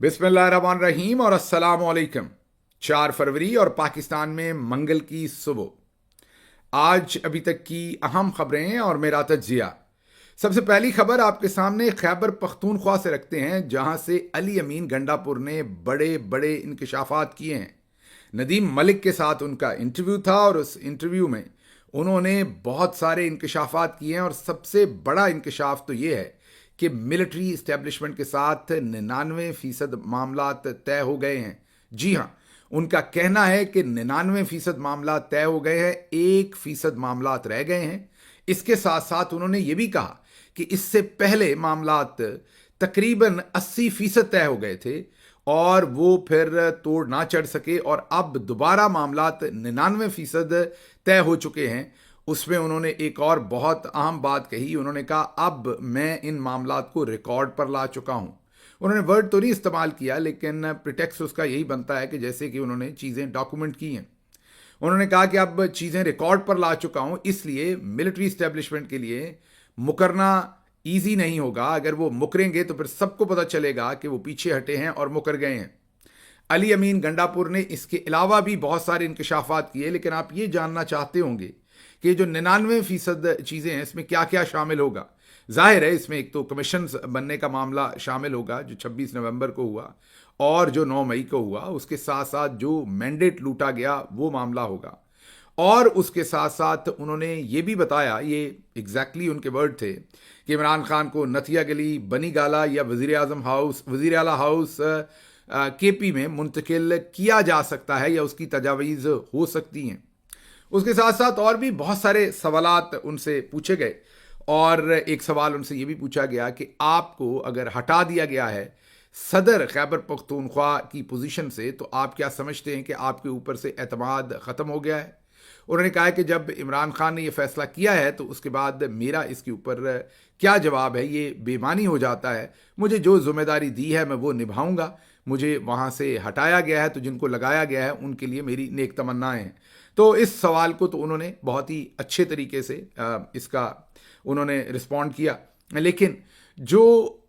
बिस्मिल्लाहिर्रहमानिर्रहीम और अस्सलाम वालेकुम। 4 फरवरी और पाकिस्तान में मंगल की सुबह। आज अभी तक की अहम खबरें और मेरा तज्जिया। सबसे पहली खबर आपके सामने खैबर पख्तूनख्वा से रखते हैं, जहां से अली अमीन गंडापुर ने बड़े बड़े इंकशाफात किए हैं। नदीम मलिक के साथ उनका इंटरव्यू था और उस इंटरव्यू में उन्होंने बहुत सारे इंकशाफात किए हैं और सबसे बड़ा इंकशाफ तो ये है कि मिलिट्री इस्टेब्लिशमेंट के साथ 99% मामलात तय हो गए हैं। जी हाँ, उनका कहना है कि 99% मामलात तय हो गए हैं, 1% मामलात रह गए हैं। इसके साथ साथ उन्होंने ये भी कहा कि इससे पहले मामलात तकरीबन 80% तय हो गए थे और वो फिर तोड़ ना चढ़ सके और अब दोबारा मामलात 99% तय हो चुके हैं। उसमें उन्होंने एक और बहुत अहम बात कही। उन्होंने कहा अब मैं इन मामलात को रिकॉर्ड पर ला चुका हूं। उन्होंने वर्ड तो नहीं इस्तेमाल किया, लेकिन प्रिटेक्स्ट उसका यही बनता है कि जैसे कि उन्होंने चीज़ें डॉक्यूमेंट की हैं। उन्होंने कहा कि अब चीज़ें रिकॉर्ड पर ला चुका हूं, इसलिए मिलिट्री इस्टेब्लिशमेंट के लिए मुकरना ईजी नहीं होगा। अगर वो मुकरेंगे तो फिर सबको पता चलेगा कि वो पीछे हटे हैं और मुकर गए हैं। अली अमीन गंडापुर ने इसके अलावा भी बहुत सारे इंकशाफात किए, लेकिन आप ये जानना चाहते होंगे कि जो 99% चीज़ें हैं इसमें क्या क्या शामिल होगा। जाहिर है इसमें एक तो कमीशन बनने का मामला शामिल होगा जो 26 नवंबर को हुआ और जो 9 मई को हुआ। उसके साथ साथ जो मैंडेट लूटा गया वो मामला होगा। और उसके साथ साथ उन्होंने ये भी बताया, ये एग्जैक्टली उनके वर्ड थे, कि इमरान खान को नथिया गली, बनी गाला या वज़ीर आज़म हाउस, वज़ीर आला हाउस केपी में मुंतकिल किया जा सकता है या उसकी तजावीज़ हो सकती हैं। उसके साथ साथ और भी बहुत सारे सवालात उनसे पूछे गए और एक सवाल उनसे ये भी पूछा गया कि आपको अगर हटा दिया गया है सदर खैबर पख्तूनख्वा की पोजीशन से, तो आप क्या समझते हैं कि आपके ऊपर से एतमाद ख़त्म हो गया है। उन्होंने कहा कि जब इमरान खान ने यह फैसला किया है तो उसके बाद मेरा इसके ऊपर क्या जवाब है, ये बेमानी हो जाता है। मुझे जो जिम्मेदारी दी है मैं वो निभाऊंगा। मुझे वहाँ से हटाया गया है तो जिनको लगाया गया है उनके लिए मेरी नेक तमन्नाएं हैं। तो इस सवाल को तो उन्होंने बहुत ही अच्छे तरीके से इसका उन्होंने रिस्पॉन्ड किया। लेकिन जो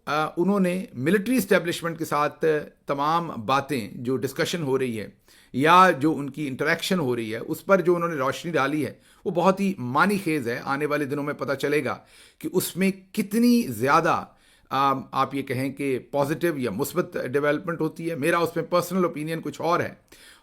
उन्होंने मिलिट्री इस्टेब्लिशमेंट के साथ तमाम बातें जो डिस्कशन हो रही है या जो उनकी इंटरेक्शन हो रही है उस पर जो उन्होंने रोशनी डाली है वो बहुत ही मानी खेज है। आने वाले दिनों में पता चलेगा कि उसमें कितनी ज़्यादा आप ये कहें कि पॉजिटिव या मुस्बत डेवलपमेंट होती है। मेरा उसमें पर्सनल ओपिनियन कुछ और है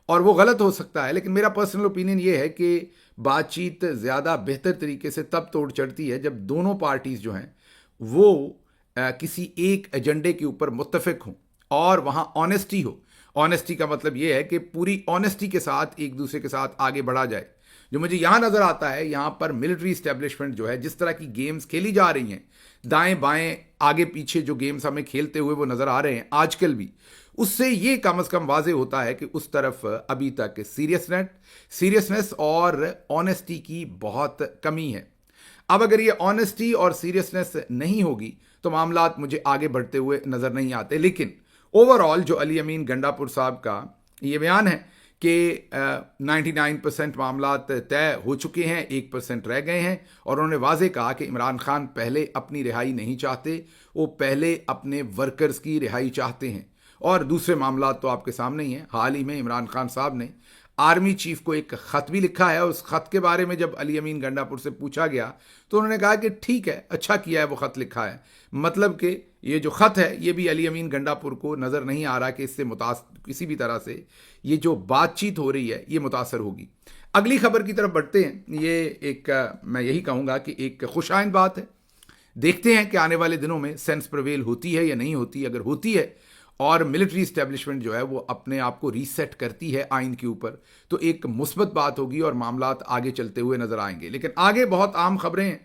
और वो गलत हो सकता है, लेकिन मेरा पर्सनल ओपिनियन ये है कि बातचीत ज़्यादा बेहतर तरीके से तब तोड़ चढ़ती है जब दोनों पार्टीज़ जो हैं वो किसी एक एजेंडे के ऊपर मुत्तफिक हों और वहाँ ऑनेस्टी हो। ऑनेस्टी का मतलब ये है कि पूरी ऑनेस्टी के साथ एक दूसरे के साथ आगे बढ़ा जाए। जो मुझे यहाँ नज़र आता है, यहाँ पर मिलिट्री इस्टेब्लिशमेंट जो है जिस तरह की गेम्स खेली जा रही हैं, दाएं बाएं आगे पीछे जो गेम्स हमें खेलते हुए वो नज़र आ रहे हैं आजकल भी, उससे ये कम अज़ कम वाज़े होता है कि उस तरफ अभी तक सीरियसनेस और ऑनेस्टी की बहुत कमी है। अब अगर ये ऑनेस्टी और सीरियसनेस नहीं होगी तो मामलात मुझे आगे बढ़ते हुए नज़र नहीं आते। लेकिन ओवरऑल जो अली अमीन गंडापुर साहब का ये बयान है कि 99% मामलात तय हो चुके हैं, 1% रह गए हैं, और उन्होंने वाजे कहा कि इमरान खान पहले अपनी रिहाई नहीं चाहते, वो पहले अपने वर्कर्स की रिहाई चाहते हैं। और दूसरे मामलात तो आपके सामने ही हैं। हाल ही में इमरान खान साहब ने आर्मी चीफ को एक ख़त भी लिखा है। उस ख़त के बारे में जब अली अमीन गंडापुर से पूछा गया तो उन्होंने कहा कि ठीक है, अच्छा किया है वो ख़त लिखा है। मतलब कि ये जो ख़त है ये भी अली अमीन गंडापुर को नज़र नहीं आ रहा कि इससे किसी भी तरह से ये जो बातचीत हो रही है ये मुतासर होगी। अगली खबर की तरफ बढ़ते हैं। ये एक मैं यही कहूँगा कि एक खुशाइन बात है। देखते हैं कि आने वाले दिनों में सेंस प्रवेल होती है या नहीं होती। अगर होती है और मिलिट्री इस्टेब्लिशमेंट जो है वो अपने आप को रीसेट करती है आइन के ऊपर, तो एक मुस्बत बात होगी और मामलात आगे चलते हुए नजर आएंगे। लेकिन आगे बहुत आम खबरें हैं।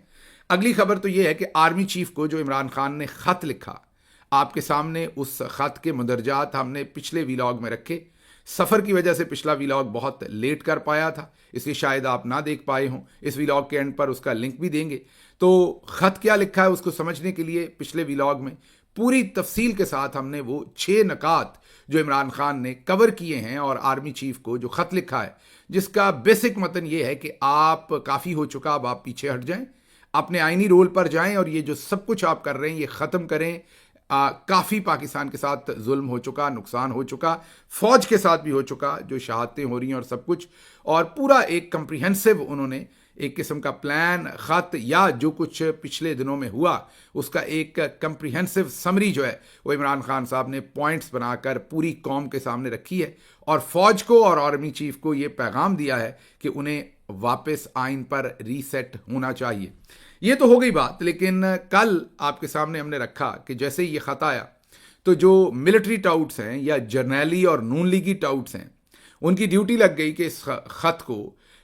अगली खबर तो ये है कि आर्मी चीफ को जो इमरान खान ने ख़त लिखा, आपके सामने उस ख़त के मुंदरजात हमने पिछले वीलॉग में रखे। सफ़र की वजह से पिछला वीलॉग बहुत लेट कर पाया था, इसलिए शायद आप ना देख पाए हों। इस वीलॉग के एंड पर उसका लिंक भी देंगे। तो ख़त क्या लिखा है उसको समझने के लिए पिछले वीलॉग में पूरी तफसील के साथ हमने वो 6 नकात जो इमरान खान ने कवर किए हैं और आर्मी चीफ को जो ख़त लिखा है, जिसका बेसिक मतन ये है कि आप काफ़ी हो चुका, अब आप पीछे हट जाएं, अपने आइनी रोल पर जाएं और ये जो सब कुछ आप कर रहे हैं ये ख़त्म करें। काफ़ी पाकिस्तान के साथ जुल्म हो चुका, नुकसान हो चुका, फ़ौज के साथ भी हो चुका, जो शहादतें हो रही हैं और सब कुछ, और पूरा एक कम्प्रिहेंसिव उन्होंने एक किस्म का प्लान, ख़त या जो कुछ पिछले दिनों में हुआ उसका एक कम्प्रिहेंसिव समरी जो है वो इमरान खान साहब ने पॉइंट्स बनाकर पूरी कौम के सामने रखी है और फ़ौज को और आर्मी चीफ को ये पैगाम दिया है कि उन्हें वापस आइन पर रीसेट होना चाहिए। ये तो हो गई बात, लेकिन कल आपके सामने हमने रखा कि जैसे ही ये ख़त आया तो जो मिलिट्री टाउट्स हैं या जर्नैली और नून लीगी टाउट्स हैं उनकी ड्यूटी लग गई कि इस ख़त को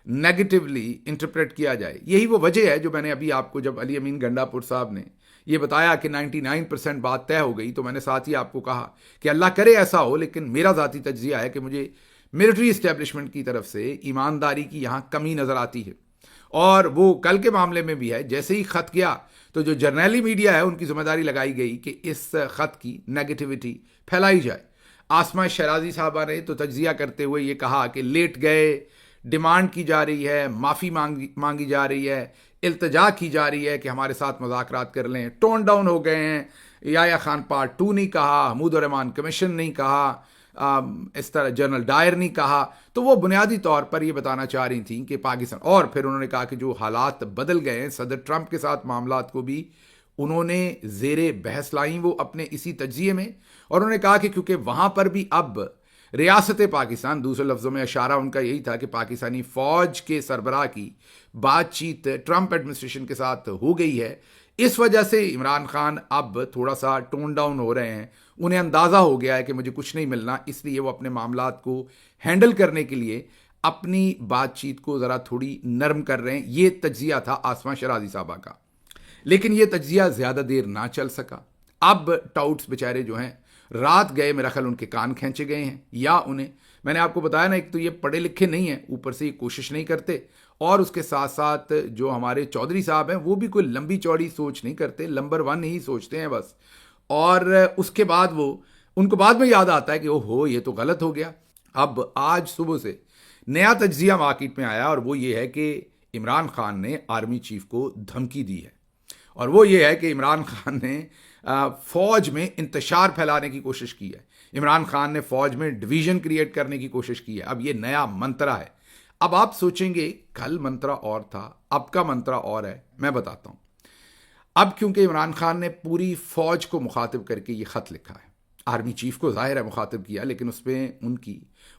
नेगेटिवली इंटरप्रेट किया जाए। यही वो वजह है जो मैंने अभी आपको, जब अली अमीन गंडापुर साहब ने ये बताया कि 99% बात तय हो गई, तो मैंने साथ ही आपको कहा कि अल्लाह करे ऐसा हो, लेकिन मेरा ज़ाती तज्जिया है कि मुझे मिलिट्री इस्टेब्लिशमेंट की तरफ से ईमानदारी की यहाँ कमी नज़र आती है। और वो कल के मामले में भी है, जैसे ही ख़त किया तो जो जर्नैली मीडिया है उनकी जिम्मेदारी लगाई गई कि इस ख़त की नेगेटिविटी फैलाई जाए। आसमा शराजी साहबा ने तो तज्जिया करते हुए ये कहा कि लेट गए, डिमांड की जा रही है, माफ़ी मांगी जा रही है, इल्तजा की जा रही है कि हमारे साथ मुज़ाकरात कर लें, टोन डाउन हो गए हैं, याया खान पार्ट 2 नहीं कहा, हमूद रहमान कमीशन नहीं कहा, इस तरह जनरल डायर नहीं कहा। तो वो बुनियादी तौर पर ये बताना चाह रही थी कि पाकिस्तान, और फिर उन्होंने कहा कि जो हालात बदल गए हैं, सदर ट्रंप के साथ मामलात को भी उन्होंने ज़ेरे बहस लाई वो अपने इसी तज्जिए में, और उन्होंने कहा कि क्योंकि वहाँ पर भी अब रियासत पाकिस्तान, दूसरे लफ्ज़ों में इशारा उनका यही था कि पाकिस्तानी फ़ौज के सरबराह की बातचीत ट्रंप एडमिनिस्ट्रेशन के साथ हो गई है, इस वजह से इमरान खान अब थोड़ा सा टोन डाउन हो रहे हैं। उन्हें अंदाज़ा हो गया है कि मुझे कुछ नहीं मिलना, इसलिए वो अपने मामलात को हैंडल करने के लिए अपनी बातचीत को ज़रा थोड़ी नरम कर रहे हैं। ये तज्जिया था आसमा शराजी साहबा का, लेकिन ये तज्जिया ज़्यादा देर ना चल सका। अब टाउट्स बेचारे जो हैं रात गए, मेरा ख्याल उनके कान खींचे गए हैं, या उन्हें, मैंने आपको बताया ना, एक तो ये पढ़े लिखे नहीं हैं, ऊपर से ये कोशिश नहीं करते, और उसके साथ साथ जो हमारे चौधरी साहब हैं वो भी कोई लंबी चौड़ी सोच नहीं करते, नंबर 1 ही सोचते हैं बस। और उसके बाद वो, उनको बाद में याद आता है कि ओहो ये तो गलत हो गया। अब आज सुबह से नया तज्जिया मार्केट में आया और वो ये है कि इमरान खान ने आर्मी चीफ को धमकी दी है, और वो ये है कि इमरान खान ने फ़ौज में इंतशार फैलाने की कोशिश की है, इमरान खान ने फ़ौज में डिवीज़न क्रिएट करने की कोशिश की है। अब ये नया मंत्रा है। अब आप सोचेंगे कल मंत्रा और था, अब का मंत्रा और है। मैं बताता हूँ। अब क्योंकि इमरान खान ने पूरी फ़ौज को मुखातिब करके ये ख़त लिखा है, आर्मी चीफ को ज़ाहिर है मुखातिब किया, लेकिन उसमें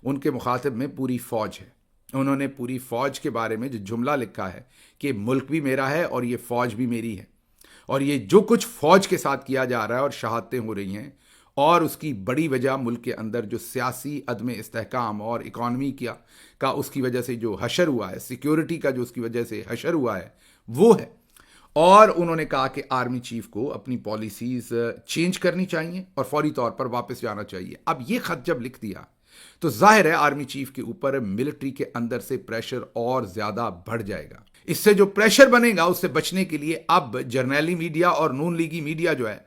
उनके मुखातिब में पूरी फ़ौज है। उन्होंने पूरी फ़ौज के बारे में जो जुमला लिखा है कि मुल्क भी मेरा है और ये फ़ौज भी मेरी है, और ये जो कुछ फ़ौज के साथ किया जा रहा है और शहादतें हो रही हैं, और उसकी बड़ी वजह मुल्क के अंदर जो सियासी अदम इस्तेहकाम और इकॉनमी का उसकी वजह से जो हशर हुआ है, सिक्योरिटी का जो उसकी वजह से हशर हुआ है, वो है। और उन्होंने कहा कि आर्मी चीफ को अपनी पॉलिसीज़ चेंज करनी चाहिए और फौरी तौर पर वापस जाना चाहिए। अब ये ख़त जब लिख दिया तो जाहिर है आर्मी चीफ के ऊपर मिलिट्री के अंदर से प्रेशर और ज़्यादा बढ़ जाएगा। इससे जो प्रेशर बनेगा उससे बचने के लिए अब जर्नैली मीडिया और नून लीगी मीडिया जो है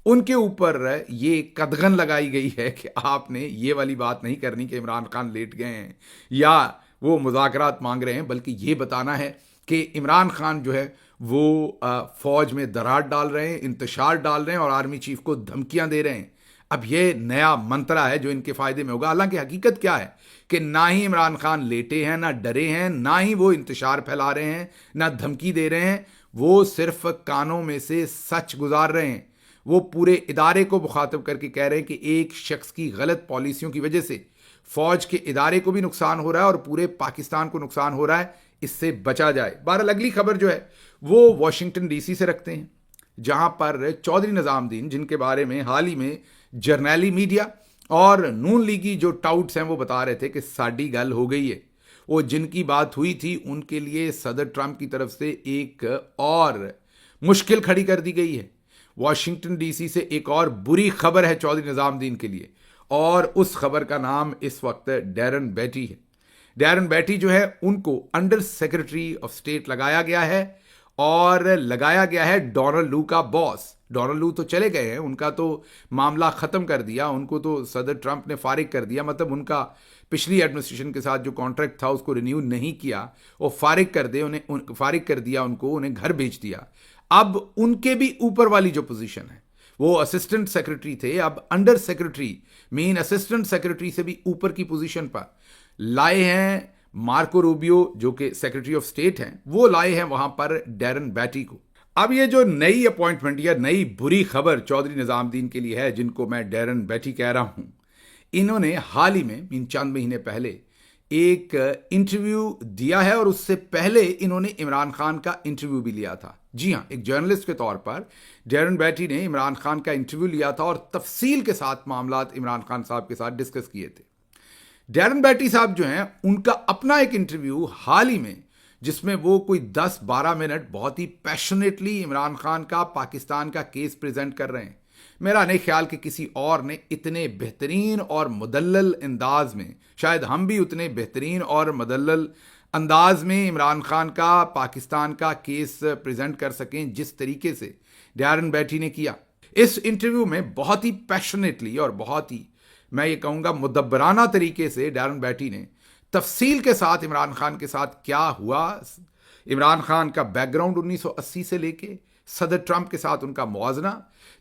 उनके ऊपर ये कदगन लगाई गई है कि आपने ये वाली बात नहीं करनी कि इमरान खान लेट गए हैं या वो मुज़ाकरात मांग रहे हैं, बल्कि ये बताना है कि इमरान खान जो है वो फ़ौज में दरार डाल रहे हैं, इंतशार डाल रहे हैं और आर्मी चीफ को धमकियां दे रहे हैं। अब ये नया मंत्रा है जो इनके फ़ायदे में होगा। हालांकि हकीकत क्या है कि ना ही इमरान खान लेटे हैं, ना डरे हैं, ना ही वो इंतशार फैला रहे हैं, ना धमकी दे रहे हैं। वो सिर्फ कानों में से सच गुजार रहे हैं। वो पूरे इदारे को मुखातिब करके कह रहे हैं कि एक शख्स की गलत पॉलिसियों की वजह से फ़ौज के इदारे को भी नुकसान हो रहा है और पूरे पाकिस्तान को नुकसान हो रहा है, इससे बचा जाए। बहरहाल अगली खबर जो है वो वाशिंगटन डीसी से रखते हैं, जहां पर चौधरी निज़ामुद्दीन, जिनके बारे में हाल ही में जर्नैली मीडिया और नून लीगी जो टाउट्स हैं वो बता रहे थे कि साड़ी गल हो गई है, वो जिनकी बात हुई थी उनके लिए सदर ट्रंप की तरफ से एक और मुश्किल खड़ी कर दी गई है। वाशिंगटन डीसी से एक और बुरी खबर है चौधरी निज़ामुद्दीन के लिए, और उस खबर का नाम इस वक्त डैरन बेटी है। डैरन बेटी जो है उनको अंडर सेक्रेटरी ऑफ स्टेट लगाया गया है, और लगाया गया है डोनाल्ड लू का बॉस। डोनाल्ड लू तो चले गए हैं, उनका तो मामला ख़त्म कर दिया, उनको तो सदर ट्रंप ने फारिग कर दिया, मतलब उनका पिछली एडमिनिस्ट्रेशन के साथ जो कॉन्ट्रैक्ट था उसको रिन्यू नहीं किया, वो फारिग कर दिया उनको, उन्हें घर भेज दिया। अब उनके भी ऊपर वाली जो पोजीशन है وہ اسسٹنٹ سیکرٹری تھے, اب انڈر سیکرٹری, مین اسسٹنٹ سیکرٹری سے بھی اوپر کی پوزیشن پر لائے ہیں مارکو روبیو جو کہ سیکرٹری آف اسٹیٹ ہیں, وہ لائے ہیں وہاں پر ڈیرن بیٹی کو. اب یہ جو نئی اپوائنٹمنٹ یا نئی بری خبر چودھری نظام الدین کے لیے ہے, جن کو میں ڈیرن بیٹی کہہ رہا ہوں, انہوں نے حال ہی میں چند مہینے پہلے ایک انٹرویو دیا ہے, اور اس سے پہلے انہوں نے عمران خان کا انٹرویو بھی لیا تھا. جی ہاں, ایک جرنلسٹ کے طور پر ڈیرن بیٹی نے عمران خان کا انٹرویو لیا تھا اور تفصیل کے ساتھ معاملات عمران خان صاحب کے ساتھ ڈسکس کیے تھے. ڈیرن بیٹی صاحب جو ہیں, ان کا اپنا ایک انٹرویو حال ہی میں, جس میں وہ کوئی 10-12 منٹ بہت ہی پیشنیٹلی عمران خان کا پاکستان کا کیس پریزنٹ کر رہے ہیں. میرا نہیں خیال کہ کسی اور نے اتنے بہترین اور مدلل انداز میں, شاید ہم بھی اتنے بہترین اور مدلل انداز میں عمران خان کا پاکستان کا کیس پریزنٹ کر سکیں جس طریقے سے ڈیرن بیٹی نے کیا. اس انٹرویو میں بہت ہی پیشنیٹلی اور بہت ہی, میں یہ کہوں گا, مدبرانہ طریقے سے ڈیرن بیٹی نے تفصیل کے ساتھ عمران خان کے ساتھ کیا ہوا, عمران خان کا بیک گراؤنڈ 1980 سے لے کے صدر ٹرمپ کے ساتھ ان کا موازنہ,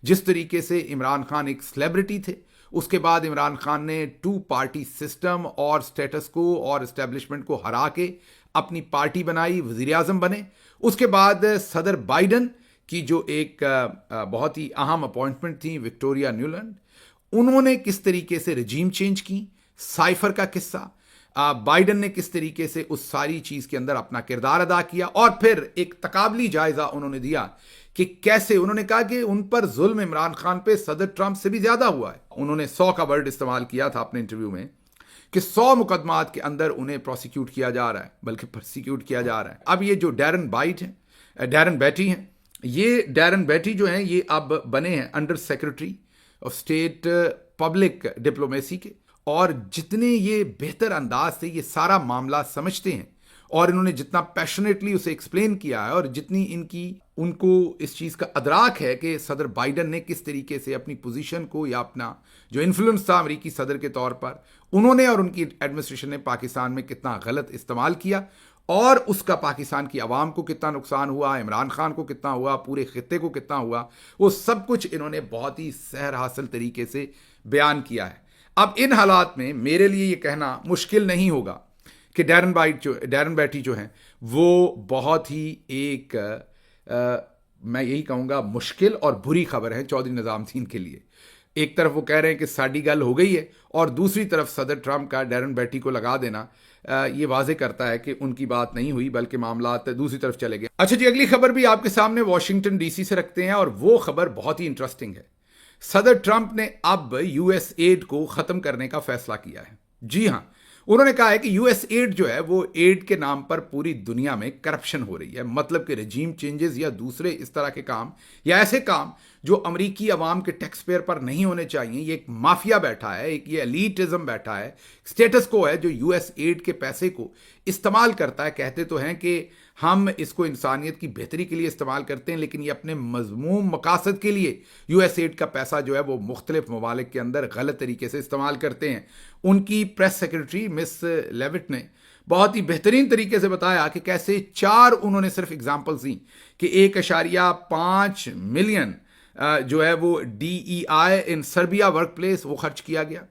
جس طریقے سے عمران خان ایک سیلیبریٹی تھے, اس کے بعد عمران خان نے 2 پارٹی سسٹم اور سٹیٹس کو اور اسٹیبلشمنٹ کو ہرا کے اپنی پارٹی بنائی, وزیر اعظم بنے. اس کے بعد صدر بائیڈن کی جو ایک بہت ہی اہم اپوائنٹمنٹ تھی, وکٹوریا نیولینڈ, انہوں نے کس طریقے سے رجیم چینج کی, سائفر کا قصہ, بائیڈن نے کس طریقے سے اس ساری چیز کے اندر اپنا کردار ادا کیا, اور پھر ایک تقابلی جائزہ انہوں نے دیا کہ کیسے, انہوں نے کہا کہ ان پر ظلم عمران خان پہ صدر ٹرمپ سے بھی زیادہ ہوا ہے. انہوں نے 100 کا ورڈ استعمال کیا تھا اپنے انٹرویو میں کہ 100 مقدمات کے اندر انہیں پروسیکیوٹ کیا جا رہا ہے, بلکہ پرسیکیوٹ کیا جا رہا ہے. اب یہ جو ڈیرن بیٹی ہیں, یہ ڈیرن بیٹی جو ہیں, یہ اب بنے ہیں under secretary of state public diplomacy کے, اور جتنے یہ بہتر انداز سے یہ سارا معاملہ سمجھتے ہیں, اور انہوں نے جتنا پیشنیٹلی اسے ایکسپلین کیا ہے, اور جتنی ان کو اس چیز کا ادراک ہے کہ صدر بائیڈن نے کس طریقے سے اپنی پوزیشن کو یا اپنا جو انفلوئنس تھا امریکی صدر کے طور پر, انہوں نے اور ان کی ایڈمنسٹریشن نے پاکستان میں کتنا غلط استعمال کیا, اور اس کا پاکستان کی عوام کو کتنا نقصان ہوا, عمران خان کو کتنا ہوا, پورے خطے کو کتنا ہوا, وہ سب کچھ انہوں نے بہت ہی سحر حاصل طریقے سے بیان کیا ہے. اب ان حالات میں میرے لیے یہ کہنا مشکل نہیں ہوگا کہ ڈیرن بیٹی جو ہیں وہ بہت ہی ایک میں یہی کہوں گا مشکل اور بری خبر ہے چودھری نظام الدین کے لیے. ایک طرف وہ کہہ رہے ہیں کہ ساڈی گل ہو گئی ہے, اور دوسری طرف صدر ٹرمپ کا ڈیرن بیٹی کو لگا دینا یہ واضح کرتا ہے کہ ان کی بات نہیں ہوئی بلکہ معاملات دوسری طرف چلے گئے. اچھا جی, اگلی خبر بھی آپ کے سامنے واشنگٹن ڈی سی سے رکھتے ہیں, اور وہ خبر بہت ہی انٹرسٹنگ ہے. صدر ٹرمپ نے اب یو ایس ایڈ کو ختم کرنے کا فیصلہ کیا ہے. جی ہاں, انہوں نے کہا ہے کہ یو ایس ایڈ جو ہے وہ ایڈ کے نام پر پوری دنیا میں کرپشن ہو رہی ہے, مطلب کہ رجیم چینجز یا دوسرے اس طرح کے کام یا ایسے کام جو امریکی عوام کے ٹیکس پیئر پر نہیں ہونے چاہیے. یہ ایک مافیا بیٹھا ہے, ایک یہ ایلیٹزم بیٹھا ہے, اسٹیٹس کو ہے جو یو ایس ایڈ کے پیسے کو استعمال کرتا ہے. کہتے تو ہیں کہ ہم اس کو انسانیت کی بہتری کے لیے استعمال کرتے ہیں, لیکن یہ اپنے مذموم مقاصد کے لیے یو ایس ایڈ کا پیسہ جو ہے وہ مختلف ممالک کے اندر غلط طریقے سے استعمال کرتے ہیں. ان کی پریس سیکرٹری مس لیوٹ نے بہت ہی بہترین طریقے سے بتایا کہ کیسے 4 انہوں نے صرف اگزامپلز دیں کہ 1.5 ملین جو ہے وہ DEI ان سربیا ورک پلیس وہ خرچ کیا گیا.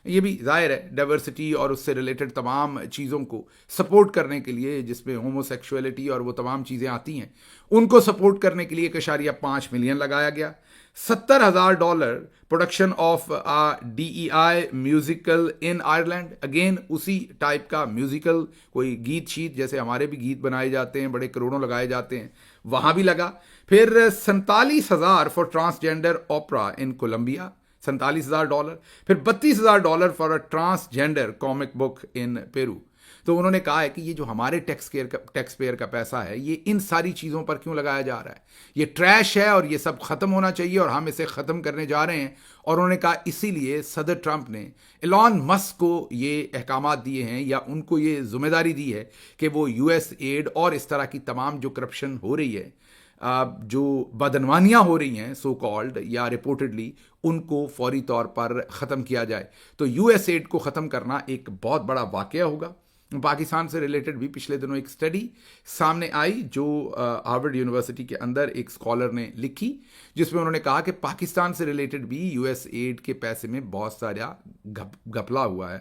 یہ بھی ظاہر ہے ڈائیورسٹی اور اس سے ریلیٹڈ تمام چیزوں کو سپورٹ کرنے کے لیے, جس میں ہومو سیکشولیٹی اور وہ تمام چیزیں آتی ہیں, ان کو سپورٹ کرنے کے لیے 1.5 ملین لگایا گیا. $70,000 production of DEI musical in Ireland, again اسی ٹائپ کا میوزیکل کوئی گیت شیت جیسے ہمارے بھی گیت بنائے جاتے ہیں, بڑے کروڑوں لگائے جاتے ہیں, وہاں بھی لگا. پھر $47,000 for transgender opera in Colombia, $47,000. پھر $32,000 for a transgender comic book in Peru. تو انہوں نے کہا ہے کہ یہ جو ہمارے ٹیکس پیئر کا پیسہ ہے یہ ان ساری چیزوں پر کیوں لگایا جا رہا ہے, یہ ٹریش ہے اور یہ سب ختم ہونا چاہیے اور ہم اسے ختم کرنے جا رہے ہیں. اور انہوں نے کہا اسی لیے صدر ٹرمپ نے ایلان مسک کو یہ احکامات دیے ہیں یا ان کو یہ ذمہ داری دی ہے کہ وہ یو ایس ایڈ اور اس طرح کی تمام جو کرپشن ہو رہی ہے, جو بدعنوانیاں ہو رہی ہیں سو کالڈ یا رپورٹڈلی, ان کو فوری طور پر ختم کیا جائے. تو یو ایس ایڈ کو ختم کرنا ایک بہت بڑا واقعہ ہوگا, پاکستان سے ریلیٹڈ بھی پچھلے دنوں ایک اسٹڈی سامنے آئی جو ہارورڈ یونیورسٹی کے اندر ایک اسکالر نے لکھی، جس میں انہوں نے کہا کہ پاکستان سے ریلیٹڈ بھی یو ایس ایڈ کے پیسے میں بہت سارا گھپلا ہوا ہے،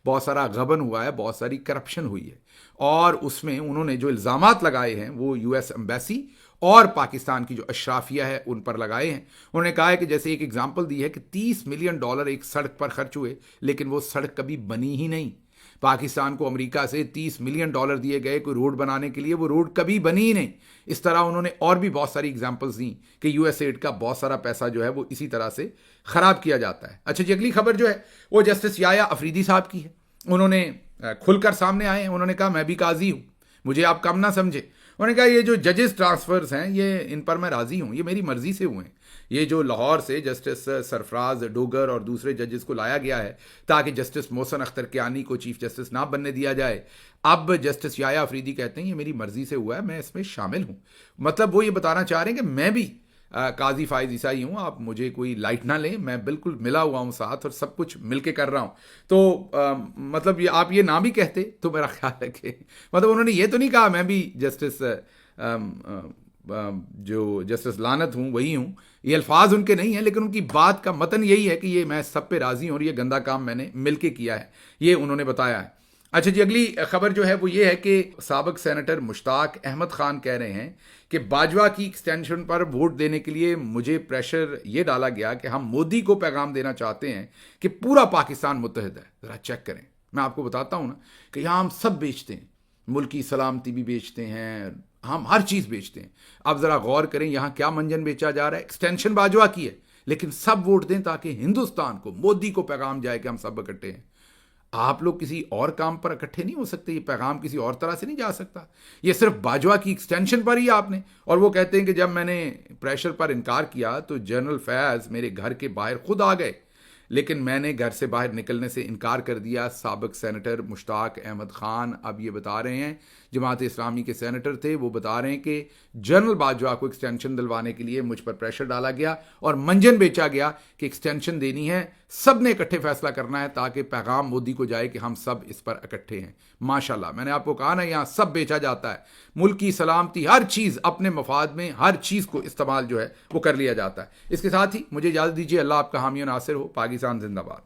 بہت سارا غبن ہوا ہے، بہت ساری کرپشن ہوئی ہے، اور اس میں انہوں نے جو الزامات لگائے ہیں وہ یو ایس ایمبیسی اور پاکستان کی جو اشرافیہ ہے ان پر لگائے ہیں۔ انہوں نے کہا ہے کہ جیسے ایک ایگزامپل دی ہے کہ $30 ملین ایک سڑک پر خرچ ہوئے، لیکن وہ سڑک کبھی بنی ہی نہیں۔ پاکستان کو امریکہ سے $30 ملین دیے گئے کوئی روڈ بنانے کے لیے، وہ روڈ کبھی بنی ہی نہیں۔ اس طرح انہوں نے اور بھی بہت ساری ایگزامپلز دیں کہ یو ایس ایڈ کا بہت سارا پیسہ جو ہے وہ اسی طرح سے خراب کیا جاتا ہے۔ اچھا جی، اگلی خبر جو ہے وہ جسٹس یحییٰ افریدی صاحب کی ہے۔ انہوں نے کھل کر سامنے آئے ہیں، انہوں نے کہا میں بھی قاضی ہوں، مجھے آپ کم نہ سمجھے۔ انہوں نے کہا یہ جو ججز ٹرانسفرز ہیں یہ ان پر میں راضی ہوں، یہ میری مرضی سے ہوئے ہیں۔ یہ جو لاہور سے جسٹس سرفراز ڈوگر اور دوسرے ججز کو لایا گیا ہے تاکہ جسٹس محسن اختر کیانی کو چیف جسٹس نہ بننے دیا جائے، اب جسٹس یحییٰ افریدی کہتے ہیں یہ میری مرضی سے ہوا ہے، میں اس میں شامل ہوں۔ مطلب وہ یہ بتانا چاہ رہے ہیں کہ میں بھی قاضی فائز عیسائی ہوں، آپ مجھے کوئی لائٹ نہ لیں، میں بالکل ملا ہوا ہوں ساتھ اور سب کچھ مل کے کر رہا ہوں۔ تو مطلب یہ آپ یہ نہ بھی کہتے تو میرا خیال ہے کہ مطلب انہوں نے یہ تو نہیں کہا میں بھی جسٹس جو جسٹس لعنت ہوں وہی ہوں، یہ الفاظ ان کے نہیں ہیں، لیکن ان کی بات کا متن یہی ہے کہ یہ میں سب پہ راضی ہوں اور یہ گندا کام میں نے مل کے کیا ہے، یہ انہوں نے بتایا ہے۔ اچھا جی، اگلی خبر جو ہے وہ یہ ہے کہ سابق سینیٹر مشتاق احمد خان کہہ رہے ہیں کہ باجوہ کی ایکسٹینشن پر ووٹ دینے کے لیے مجھے پریشر یہ ڈالا گیا کہ ہم مودی کو پیغام دینا چاہتے ہیں کہ پورا پاکستان متحد ہے۔ ذرا چیک کریں، میں آپ کو بتاتا ہوں نا کہ یہاں ہم سب بیچتے ہیں، ملکی سلامتی بھی بیچتے ہیں، ہم ہر چیز بیچتے ہیں۔ اب ذرا غور کریں یہاں کیا منجن بیچا جا رہا ہے، ایکسٹینشن باجوہ کی ہے، لیکن سب ووٹ دیں تاکہ ہندوستان کو، مودی کو پیغام جائے کہ ہم سب اکٹھے ہیں۔ آپ لوگ کسی اور کام پر اکٹھے نہیں ہو سکتے، یہ پیغام کسی اور طرح سے نہیں جا سکتا، یہ صرف باجوہ کی ایکسٹینشن پر ہی آپ نے۔ اور وہ کہتے ہیں کہ جب میں نے پریشر پر انکار کیا تو جنرل فیاض میرے گھر کے باہر خود آ گئے، لیکن میں نے گھر سے باہر نکلنے سے انکار کر دیا۔ سابق سینیٹر مشتاق احمد خان اب یہ بتا رہے ہیں، جماعت اسلامی کے سینیٹر تھے، وہ بتا رہے ہیں کہ جنرل باجوہ کو ایکسٹینشن دلوانے کے لیے مجھ پر پریشر ڈالا گیا اور منجن بیچا گیا کہ ایکسٹینشن دینی ہے، سب نے اکٹھے فیصلہ کرنا ہے تاکہ پیغام مودی کو جائے کہ ہم سب اس پر اکٹھے ہیں۔ ماشاءاللہ، میں نے آپ کو کہا نا یہاں سب بیچا جاتا ہے، ملکی سلامتی ہر چیز اپنے مفاد میں، ہر چیز کو استعمال جو ہے وہ کر لیا جاتا ہے۔ اس کے ساتھ ہی مجھے اجازت دیجیے، اللہ آپ کا حامی و ناصر ہو۔ پاکستان زندہ باد۔